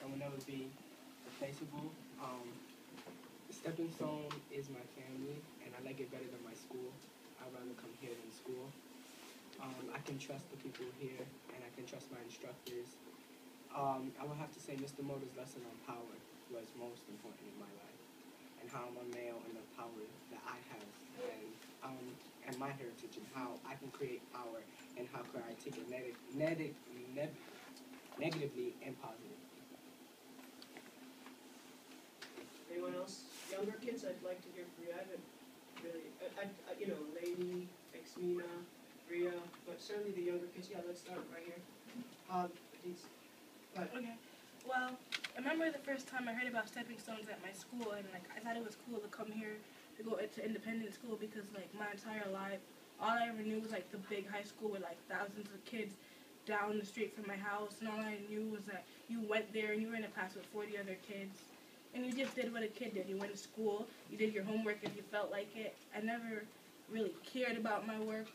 and will never be replaceable. Steppingstone is my family, and I like it better than my school. I'd rather come here than school. I can trust the people here, and I can trust my instructors. I would have to say Mr. Motor's lesson on power was most important in my life, and how I'm a male and the power that I have, and my heritage, and how I can create power, and how could I take it negatively and positively. Anyone else? Younger kids, I'd like to hear from you. I haven't really, Lady, Exmina, Ria, but certainly the younger kids. Yeah, let's start right here. Okay. Well, I remember the first time I heard about stepping stones at my school, and I thought it was cool to come here to go to independent school because my entire life, all I ever knew was the big high school with thousands of kids down the street from my house, and all I knew was that you went there and you were in a class with 40 other kids, and you just did what a kid did. You went to school, you did your homework if you felt like it. I never really cared about my work,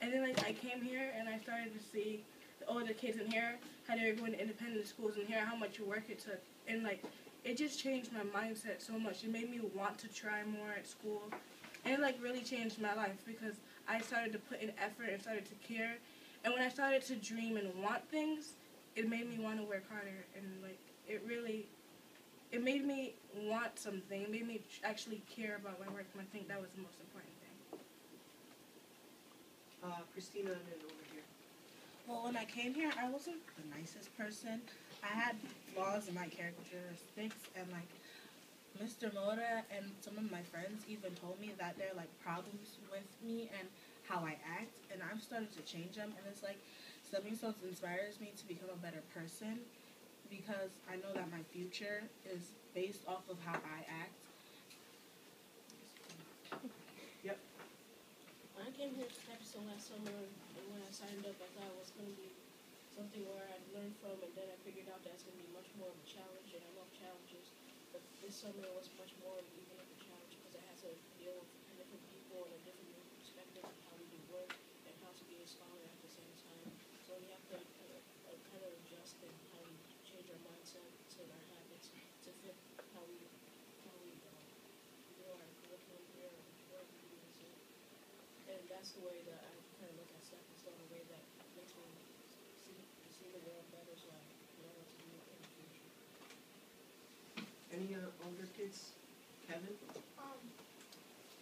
and then I came here and I started to see the older kids in here, how they were going to independent schools in here, how much work it took, and it just changed my mindset so much. It made me want to try more at school, and it really changed my life because I started to put in effort and started to care. And when I started to dream and want things, it made me want to work harder, and it made me want something. It made me actually care about my work, and I think that was the most important thing. Christina, and then over here. Well, when I came here, I wasn't the nicest person. I had flaws in my characteristics, and Mr. Moda and some of my friends even told me that there are problems with me and how I act, and I've started to change them. And it's Stepping Stones inspires me to become a better person because I know that my future is based off of how I act. Yep. I came here to Steppingstone last summer, and when I signed up, I thought it was going to be something where I'd learn from, and then I figured out that it's going to be much more of a challenge, and I love challenges. But this summer was much more even of a challenge because I had to deal with different people and a different perspective of how we do work and how to be a scholar at the same time. So we have to kind of adjust and how we change our mindset to our habits to fit how we do our curriculum here and work we do. So, and that's the way that I kind of look at Steppingstone, a way that makes me see the world better, so I know what to do in the future. Any older kids? Kevin?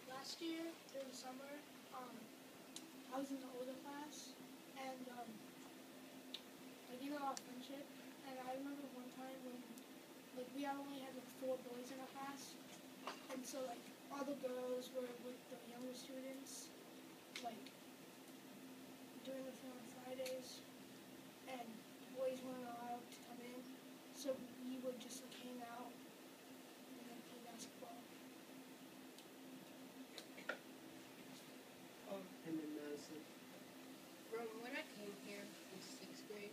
Last year during the summer, I was in the older class, and I gained a lot of friendship. And I remember one time when we only had 4 boys in our class, and so all the girls were with the younger students, doing the thing on Fridays, and boys weren't allowed to come in, so we would just hang out and then play basketball. And then Madison. From when I came here in 6th grade,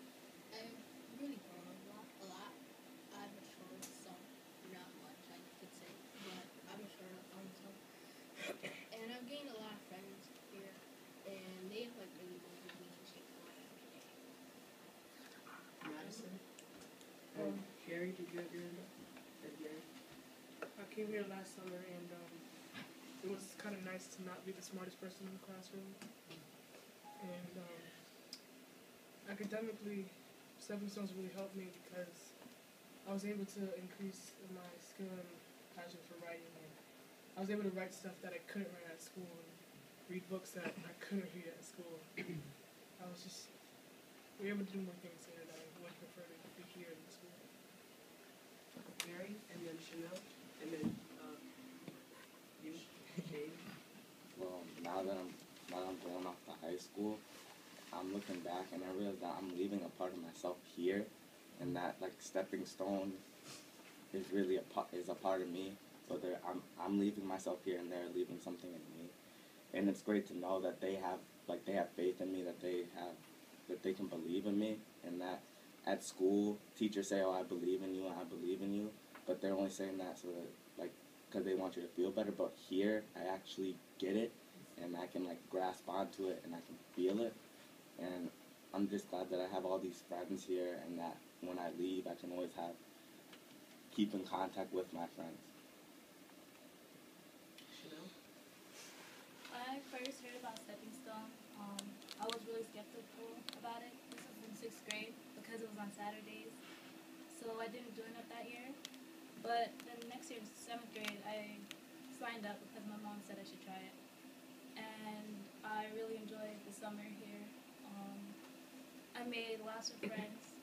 I've really grown a lot. I've matured some, not much I could say, but I've matured on some. And I've gained a lot of friends here, and they've really motivated me to take my every day. Madison. Sherry, did you have your hand up? I came here last summer, and it was kind of nice to not be the smartest person in the classroom. And academically, Stepping Stones really helped me because I was able to increase my skill and passion for writing. And I was able to write stuff that I couldn't write at school and read books that I couldn't read at school. We were able to do more things here that I would prefer to do here in school. Mary, and then Chanel, and then you, Jade. Well, now that I'm going off to high school, I'm looking back and I realize that I'm leaving a part of myself here, and that Stepping Stone is really a part of me. So I'm leaving myself here, and they're leaving something in me, and it's great to know that they have faith in me, that they can believe in me, and that at school teachers say, "Oh, I believe in you, I believe in you," but they're only saying that so that because they want you to feel better. But here, I actually get it, and I can grasp onto it, and I can feel it, and I'm just glad that I have all these friends here, and that when I leave, I can always have keep in contact with my friends. Chanel? When I first heard about Steppingstone, I was really skeptical about it. This was in 6th grade because it was on Saturdays. So I didn't join up that year. But then next year, 7th grade, I signed up because my mom said I should try it. And I really enjoyed the summer here. I made lots of friends.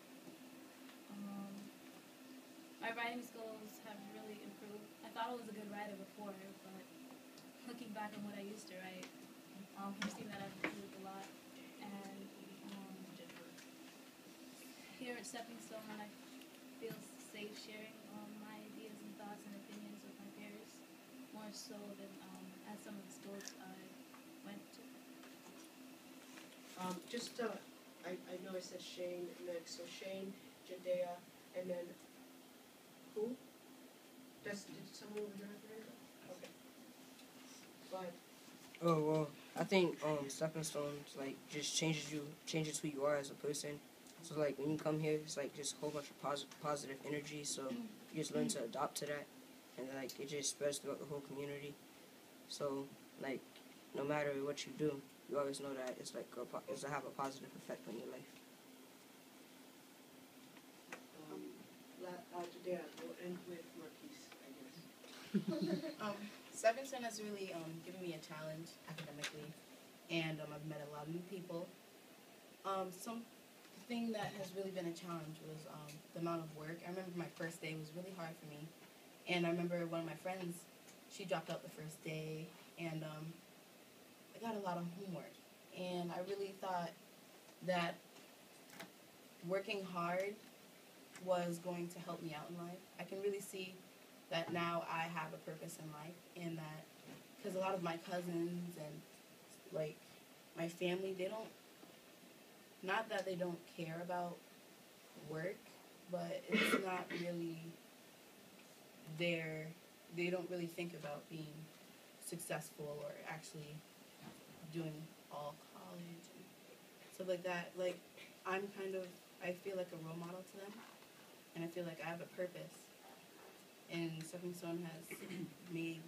My writing skills have really improved. I thought I was a good writer before, but looking back on what I used to write, I've seen that I've improved a lot. And here at Steppingstone, I feel safe sharing my ideas and thoughts and opinions with my peers, more so than at some of the schools I went to. I know I said Shane next, so Shane, Jadea, and then who? Did someone over there have their hand up? Okay. Go ahead. Oh well, I think stepping stones like just changes who you are as a person. So like when you come here, it's like just a whole bunch of positive energy. So you just learn to adopt to that, and like it just spreads throughout the whole community. So like no matter what you do, you always know that it's like it's to have a positive effect on your life. Jadea, we'll end with Marquise, I guess. Steppingstone has really given me a challenge academically, and I've met a lot of new people. Something that has really been a challenge was the amount of work. I remember my first day was really hard for me, and I remember one of my friends, she dropped out the first day, and I got a lot of homework, and I really thought that working hard was going to help me out in life. I can really see that now I have a purpose in life, and that because a lot of my cousins and like my family, they don't, not that they don't care about work, but it's not really they don't really think about being successful or actually doing all college and stuff like that. Like I feel like a role model to them, and I feel like I have a purpose. And Steppingstone has made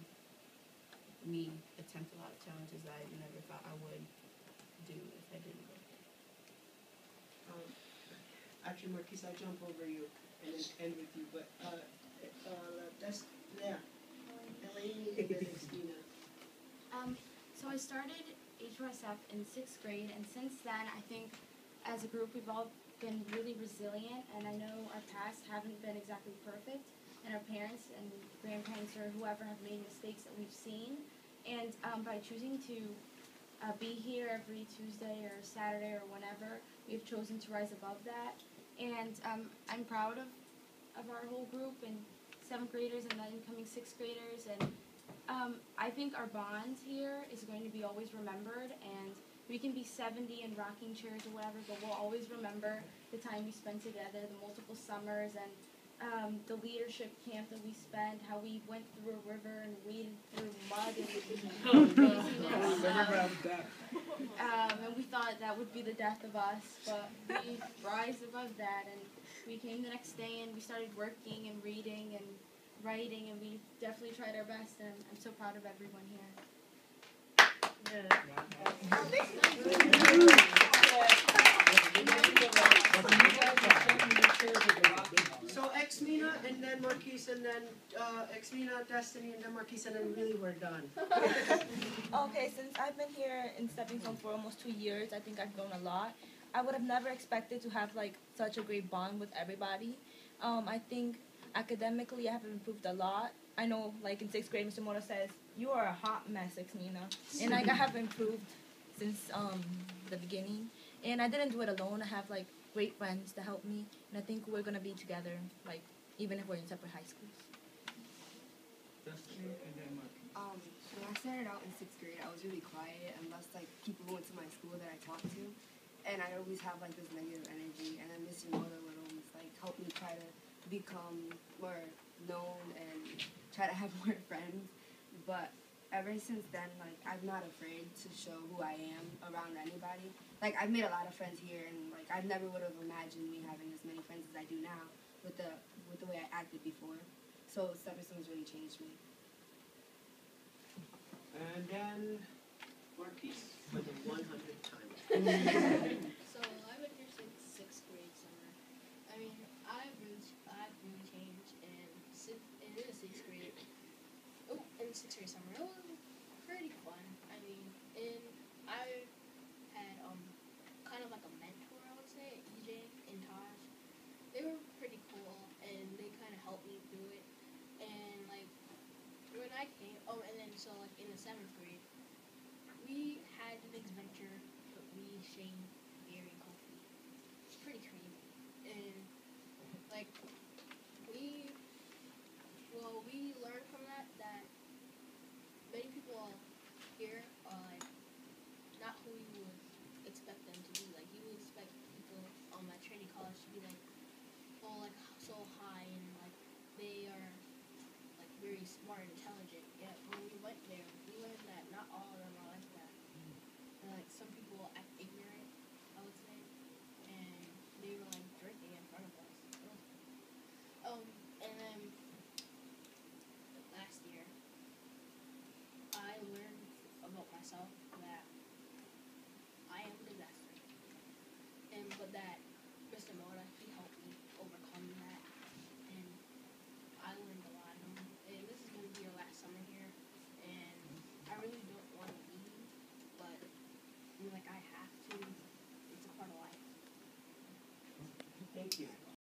me attempt a lot of challenges that I never thought I would do if I didn't go. Actually, Marquise, I'll jump over you and then end with you, but that's there. Elaine and then Christina. So I started HYSF in 6th grade, and since then, I think as a group we've all been really resilient, and I know our past haven't been exactly perfect, and our parents and grandparents or whoever have made mistakes that we've seen, and by choosing to be here every Tuesday or Saturday or whenever, we've chosen to rise above that, and I'm proud of our whole group and 7th graders and the incoming 6th graders, and I think our bond here is going to be always remembered, and we can be 70 and rocking chairs or whatever, but we'll always remember the time we spent together, the multiple summers, and the leadership camp that we spent, how we went through a river and waded through mud and craziness. And we thought that would be the death of us, but we rise above that, and we came the next day and we started working and reading and writing, and we definitely tried our best, and I'm so proud of everyone here. So Xmina and then Marquise and then Xmina, Destiny and then Marquise and then really we're done. Okay, since I've been here in Steppingstone for almost 2 years, I think I've grown a lot. I would have never expected to have like such a great bond with everybody. I think academically I have improved a lot. I know like in 6th grade Mr. Mora says, you are a hot mess, Xmina. And like I have improved since the beginning. And I didn't do it alone. I have like great friends to help me, and I think we're gonna be together, like even if we're in separate high schools. Destiny and then Marquise. When I started out in 6th grade, I was really quiet unless like people went to my school that I talked to, and I always have like this negative energy. And then Mr. Mora would always like help me try to become more known and try to have more friends. But ever since then, like I'm not afraid to show who I am around anybody. Like I've made a lot of friends here, and like I never would have imagined me having as many friends as I do now with the way I acted before. So Steppingstone's really changed me. And then Marquise for the 100th time. So I've been here since sixth grade summer. I mean, I've really changed, and in the sixth grade, in sixth grade summer, it was pretty fun. I mean, I had kind of like a mentor, I would say, EJ and Taj. They were pretty cool, and they kind of helped me through it. And like when I came, and then so like in the seventh grade, we had an adventure, but we Shane, Gary, Kofi. It's pretty crazy, and like we learned from that many people here are like not who you would expect them to be. Like you would expect people at Trinity College to be like like so high and like they are like very smart and intelligent. Yeah, when we went there, we learned that not all of them are like that. And, like some people act ignorant, I would say, and they were like drinking in front of us. And then last year, I learned about myself